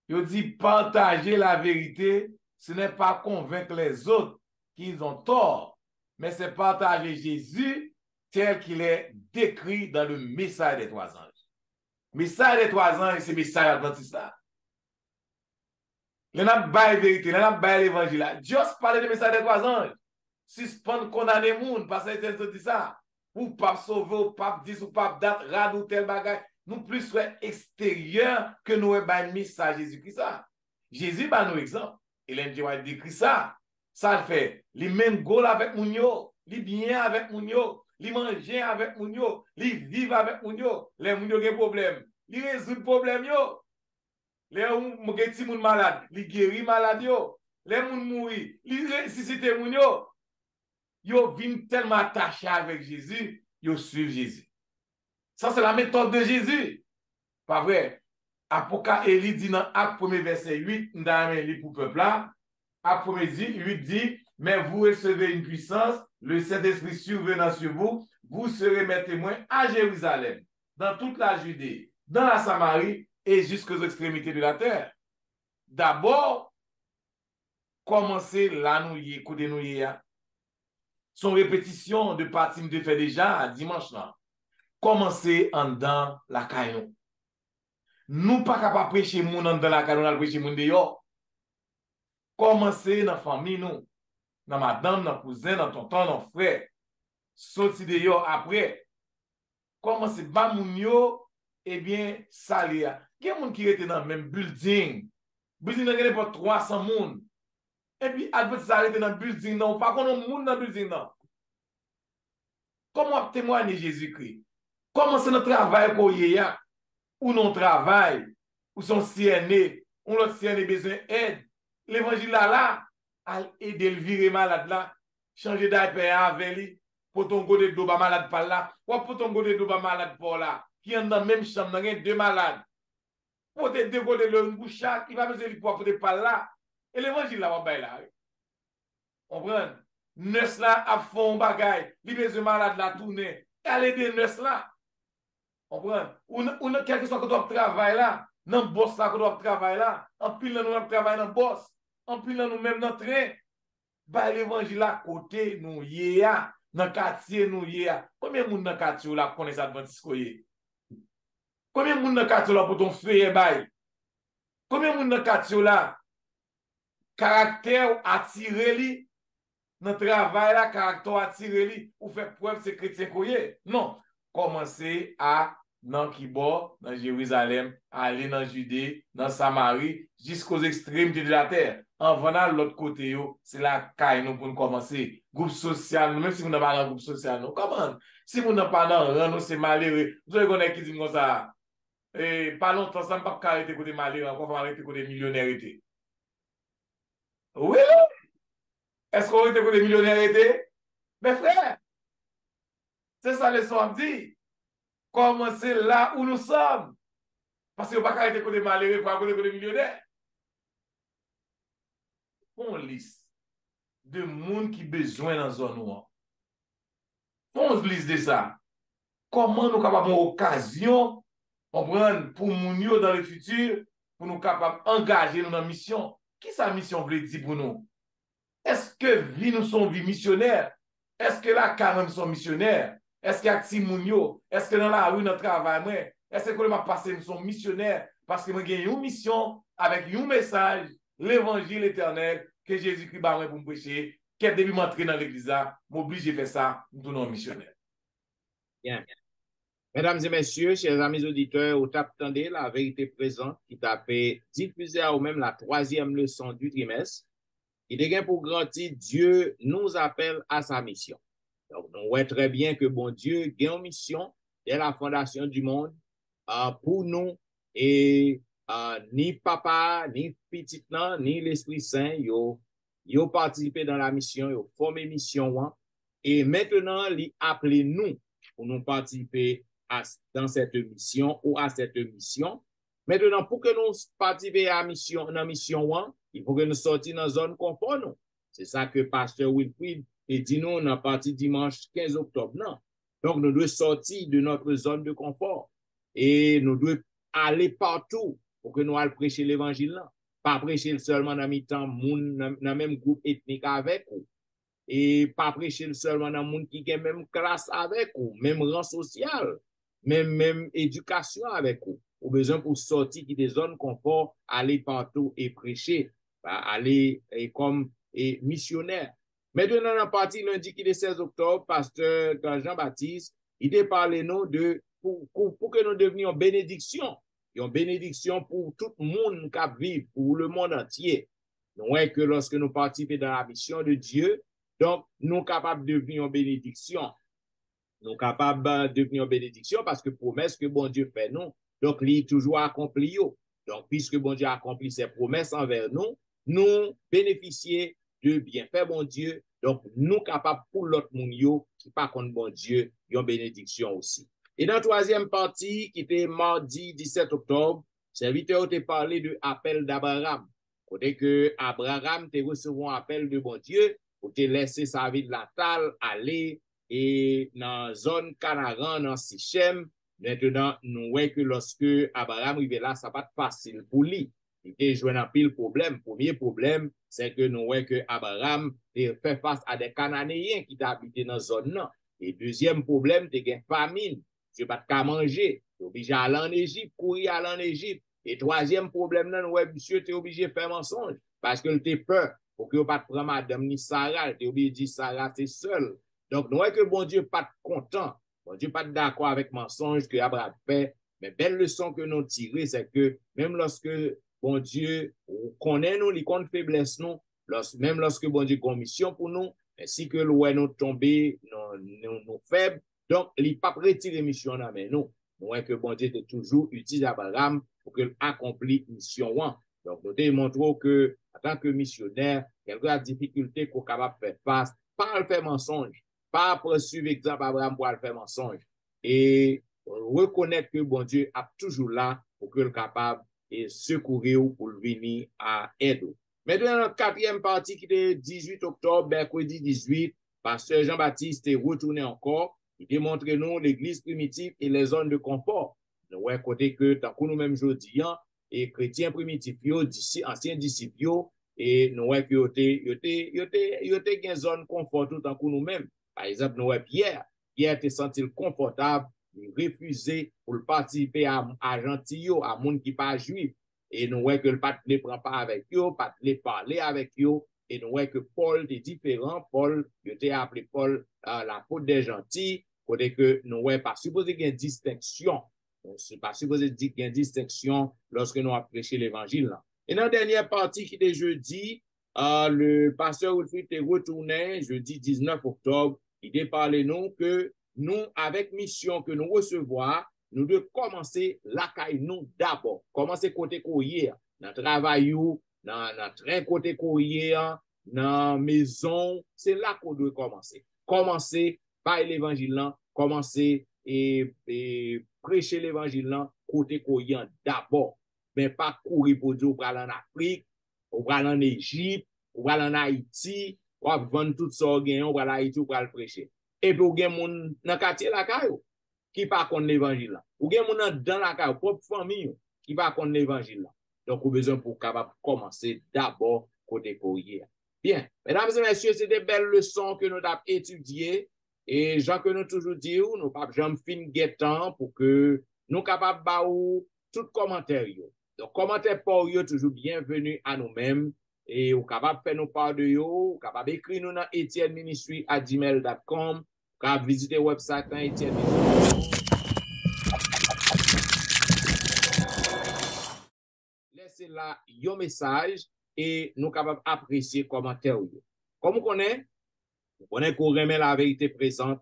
Il dit partager la vérité, ce n'est pas convaincre les autres qu'ils ont tort, mais c'est partager Jésus tel qu'il est décrit dans le message des 3 anges. Le message des 3 anges, c'est le message adventiste. Il n'y a pas de vérité, il n'y a pas l'évangile. Dieu parle du message des 3 anges. Suspendre, condamner le monde, parce que c'est dit ça. Ou pas sauver, ou pas 10, ou pas date, rad ou tel bagage. Nous plus soit extérieur que nous avons mis ça à Jésus-Christ. Jésus va nous exemple. Il a décrit ça. Ça le fait. Les mêmes goal avec Mounio, les bien avec Mounio, les manger avec Mounio, les vivre avec Mounio. Les Mounio ont des problèmes. Ils résout le problème. Les moun gen ti moun malade, li guéri malade yo. Les moun mouri, li ressuscité moun yo. Yo vin tellement attaché avec Jésus, yo suivent Jésus. Ça, c'est la méthode de Jésus. Pas vrai? Apoka Eli dit dans Acte 1 verset 8, dans li pour peuple là. Acte 1 8 dit, mais vous recevez une puissance, le Saint-Esprit survenant sur vous, vous serez mes témoins à Jérusalem, dans toute la Judée, dans la Samarie et jusqu'aux extrémités de la terre. D'abord, commencez là nous y écoutez nous y son répétition de partie de fait déjà dimanche là. Commencez en dans la caillou. Nous pas capable prêcher moun en dans la caillou, nous prêcher moun dehors. Commencez dans la famille nous, dans madame, dans cousin, dans tonton, dans frère. Sorti dehors après. Commencez ba moun yo eh bien salia. Il y a moun qui était dans le même building. Building n'a pas 300 moun. Et puis, adversaire s'arrêter dans le building, non, pas qu'on a moun dans le building, non. Comment témoigner Jésus-Christ? Comment c'est notre travail pour y a? Ou non travail? Ou son CNE? Ou notre CNE besoin d'aide? L'évangile là, à aider le virer malade là, changer d'IPA avec lui, pour ton côté de ba malade par là, ou pour ton côté de ba malade par là, qui est dans la même chambre, dans deux malades. Pour te décoller le bouche, il va besoin de pouvoir porter par là. Et l'évangile là, on va là. On prend. Nurse là a fond bagay, li besoin malade la tourner. Elle aider nurse là. On prend. Ou quelque chose que doit travailler là, dans boss là que doit travailler là, en pile nous travailler dans boss, en pile nous même dans train. Ba l'évangile là côté nous yéa, dans quartier nous yéa. Combien moun dans quartier là connaît Adventiste koyé? Combien moun dans quartier là pour ton frère bail? Combien moun dans quartier là caractère attiré li? Dans le travail, là, caractère attiré, ou faire preuve, c'est chrétien koye. Non. Commencez à, dans Kibo, dans Jérusalem, aller dans Judée, dans Samarie, jusqu'aux extrémités de la terre. En venant de l'autre côté, c'est la caille nous pour nous commencer. Groupe social, même si vous n'avez pas un groupe social, nous, comment? Si vous n'avez pas un rang, c'est malheureux. Vous avez connaître qui dit comme ça. Et pas longtemps, ça ne peut pas arrêter côté malheureux, encore va arrêter côté millionnaire. Oui, est-ce qu'on était pour les millionnaires aider? Mes frères, c'est ça le son dit. Commencez là où nous sommes. Parce que vous ne pouvez pas arrêter pour les malheureux, pour arrêter pour les millionnaires. On liste de monde qui besoin dans la zone noire. On liste de ça. Comment nous sommes capables d'avoir occasion pour nous dans le futur, pour nous capables d'engager dans la mission. Qui sa mission veut dire pour nous? Est-ce que vie nous sont vie missionnaire? Est-ce que la carême sont missionnaires? Est-ce qu'il y a Timounio? Est-ce que dans la rue, notre travail, est-ce que m'a passé nous sommes missionnaires? Parce que nous avons une mission avec un message, l'évangile éternel que Jésus-Christ va pour me prêcher, qui est début m'entrer dans l'église, m'oblige à faire ça, nous sommes missionnaires. Bien. Mesdames et messieurs, chers amis auditeurs, vous attendez la vérité présente qui t'a fait diffuser à vous-même la 3e leçon du trimestre. Il est pour grandir, Dieu nous appelle à sa mission. Donc, nous voyons très bien que bon Dieu a une mission dès la fondation du monde pour nous et ni papa, ni petit, ni l'Esprit Saint, ils ont participé dans la mission, ils ont formé mission et maintenant, ils appellent nous pour nous participer dans cette mission ou à cette mission. Maintenant, pour que nous participions à la mission, il faut que nous sortions dans la zone confort. C'est ça que Pasteur Wilfrid dit nous dans la partie dimanche 15 octobre. Non. Donc, nous devons sortir de notre zone de confort et nous devons aller partout pour que nous allions prêcher l'évangile. Pas prêcher seulement dans mi-temps, dans le même groupe ethnique avec vous. Et pas prêcher seulement dans le monde qui a même classe avec vous, même rang social, même éducation avec vous. Ou besoin pour sortir des zones confort, aller partout et prêcher, aller comme missionnaire. Maintenant, dans la partie lundi qui est le 16 octobre, pasteur Jean-Baptiste, il a parlé nous de pour que nous devenions bénédiction. Une bénédiction pour tout le monde qui vit, pour le monde entier. Nous voyons que lorsque nous participons dans la mission de Dieu, donc nous sommes capables de devenir une bénédiction. Nous sommes capables de devenir une bénédiction parce que promesse que bon Dieu fait nous. Donc, il est toujours accompli. Donc, puisque bon Dieu a accompli ses promesses envers nous, nous bénéficier de bienfaits bon Dieu. Donc, nous capables pour l'autre monde qui pas contre bon Dieu, une bénédiction aussi. Et dans la troisième partie, qui était mardi 17 octobre, serviteur t'a parlé de appel d'Abraham. Côté que Abraham t'a reçu un appel de bon Dieu pour te laisser sa vie de natale aller et dans la zone Canaan, dans Sichem. Maintenant, nous voyons que lorsque Abraham arrive là, ça va pas facile pour lui. Il était joué un pile problème. Premier problème, c'est que nous voyons que Abraham fait face à des Cananéens qui habitaient dans la zone-là. Et deuxième problème, c'est une famine. Tu n'as pas de manger. Tu es obligé d'aller en Égypte, courir aller en Égypte. Et troisième problème, nous voyons monsieur, tu es obligé de faire mensonge parce que tu as peur pour que tu ne pas prendre madame ni Sarah. Tu es obligé de dire Sarah, tu es seul. Donc, nous voyons que bon Dieu n'est pas content. Bon Dieu n'est pas d'accord avec mensonge que Abraham fait. Mais belle leçon que nous tirons, c'est que même lorsque bon Dieu connaît nous, il connaît faiblesse nous, même lorsque bon Dieu a une mission pour nous, ainsi que nous tomber, nous faibles, donc il n'est pas retirer mission là, mais nous voyons que bon Dieu est toujours utile Abraham pour qu'il accomplisse mission. Donc nous démontrons que en tant que missionnaire, quelques difficultés qu'on est capable de faire face, pas le faire mensonge, pas poursuivre exemple Abraham pour le faire mensonge, et reconnaître que bon Dieu est toujours là pour qu'il soit capable et secourir pour venir à aide. Maintenant, dans la quatrième partie qui était 18 octobre, mercredi 18, pasteur Jean-Baptiste est retourné encore. Il démontre nous l'église primitive et les zones de confort. Nous voyons côté que, tant que nous-mêmes aujourd'hui, et chrétiens primitifs, anciens disciples, et nous voyons que il y a une zone de confort tout en nous-mêmes. Par exemple, nous voyons Pierre. Pierre était senti confortable. Il refusait pour participer à Gentillot, à monde qui pas juif. Et nous voyons que le pape ne prend pas avec eux, pas les parler avec eux. Et nous voyons que Paul était différent. Paul, il était appelé Paul l'apôtre des gentils. Côté que nous voyons pas supposé qu'il y ait une distinction. C'est pas supposé dire qu'il y ait une distinction lorsque nous avons prêché l'évangile. Et dans la dernière partie qui était jeudi, le pasteur Wilfrid est retourné jeudi 19 octobre. Il a parlé nous que nous, avec mission que nous recevons, nous devons commencer la caille nous d'abord. Commencer côté courrier, dans le travail, dans train côté courrier, dans la maison. C'est là qu'on doit commencer. Commencer par l'évangile, commencer et prêcher l'évangile côté courrier d'abord. Mais pas courir pour dire, on va aller en Afrique, on va aller en Égypte, on va aller en Haïti, on va vendre tout ça, on va aller en Haïti, on va le prêcher. Et puis, ou gen moun dans quartier la caillou qui pas connaît l'évangile là. Ou gen moun dans la caillou propre famille qui pas connaît l'évangile là. Donc, on a besoin pour capable commencer d'abord côté courrier. Bien, mesdames et messieurs, c'est des belles leçons que nous avons étudiées et gens que nous toujours dit, nous pas jamais fin guettant pour que nous capables baou tout commentaire yo. Donc, commentaire pour yo toujours bienvenue à nous-mêmes. Et vous êtes capable de faire nos parts de yo, vous êtes capable d'écrire nous dans etienneministry@gmail.com, vous êtes capable de visiter le website dans Etienne Ministry. Laissez là un message et nous sommes capables d'apprécier les commentaires. Comme vous connaissez qu'on remet la vérité présente,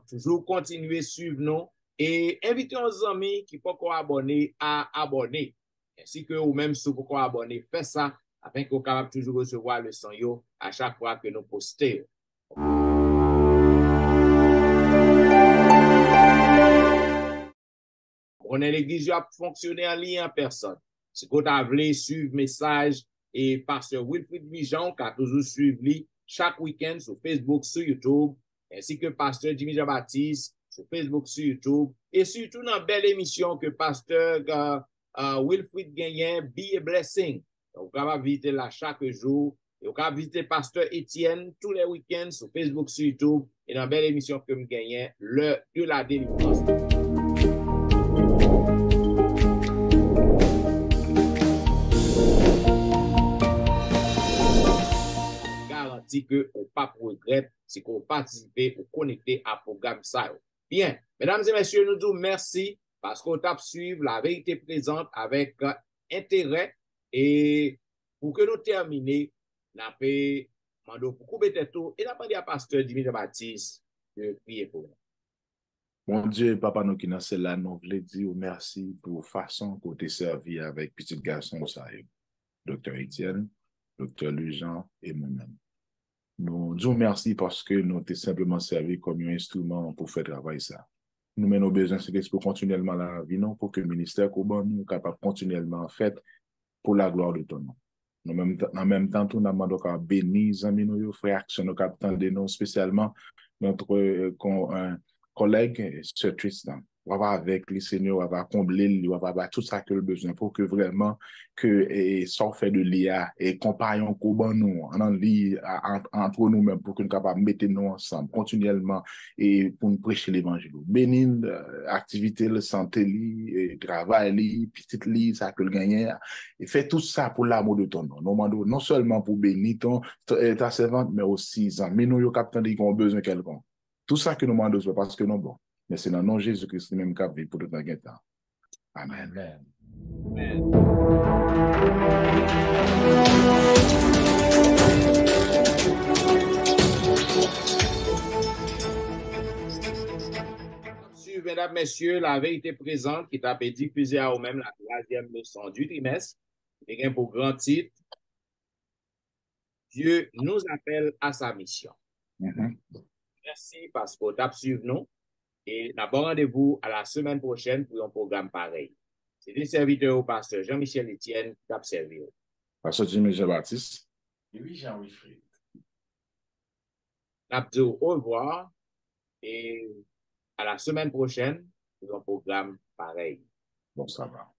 toujours continuer à suivre nous et inviter nos amis qui peuvent abonner à abonner. Ainsi que vous-même, si vous pouvez abonner, faites ça. Afin que vous capable toujours recevoir le son yo à chaque fois que nous postons. On est l'église a fonctionné en lien en personne. Si vous avez suivre le message et pasteur Wilfrid Bijan qui a toujours suivi chaque week-end sur Facebook, sur YouTube, ainsi que pasteur Jimmy Jean-Baptiste sur Facebook, sur YouTube, et surtout dans une belle émission que pasteur Wilfrid Gagnon, Be a Blessing. Vous pouvez visiter là chaque jour. Et vous pouvez visiter Pasteur Etienne tous les week-ends sur Facebook, sur YouTube. Et dans la belle émission que vous gagnez, l'heure de la délivrance. Garantie que vous pas progrès si vous participez ou connectez à programme ça. Bien, mesdames et messieurs, nous disons merci parce qu'on tape suivre la vérité présente avec intérêt. Et pour que nous terminions, nous avons demandé pour couper tête et nous avons dit à pasteur Dimitri Baptiste de prier pour nous. Mon Dieu, papa nous qui dans celle-là, nous voulons dire merci pour la façon que tu servi avec petit garçon, ça, docteur Etienne, docteur Lujan et moi-même. Nous disons merci parce que nous t'es simplement servi comme un instrument pour faire travail ça. Nous menons besoin de pour continuellement la vie, non, pour que le ministère Koban nous capable continuellement fait pour la gloire de ton nom. Nous même, en même temps, tout nous demandons qu'à bénir, amis, nous, frères, action, nous captons de nous, spécialement notre collègue, Sir Tristan. On va avec les seigneurs, on va combler, on va avoir tout ça que le besoin pour que vraiment, que, ça fait de l'IA et compagnon qu'on nous, en lit, entre nous-mêmes, pour que nous capables de mettre nous ensemble continuellement et pour nous prêcher l'évangile. Bénin, activité, le santé, li, travail, li, petite li, ça que le gagnant. Et fais tout ça pour l'amour de ton nom. Non seulement pour bénir ta servante, mais aussi, mais nous, capitaine, qui ont besoin de quelqu'un. Tout ça que nous demandons, c'est parce que nous, bon. Mais c'est dans le nom de Jésus-Christ même qui vit pour tout le temps. Amen. Amen. Mesdames, messieurs, la vérité présente qui t'a diffusé à vous-même la troisième leçon du trimestre. Et pour grand titre, Dieu nous appelle à sa mission. Merci parce que tu as suivi nous. Et d'abord, rendez-vous à la semaine prochaine pour un programme pareil. C'est le serviteur au pasteur Jean-Michel Etienne qui t'a servi. Pasteur Jimmy Jean-Baptiste. Et oui, Jean-Wilfrid. Au revoir et à la semaine prochaine pour un programme pareil. Bon, ça va.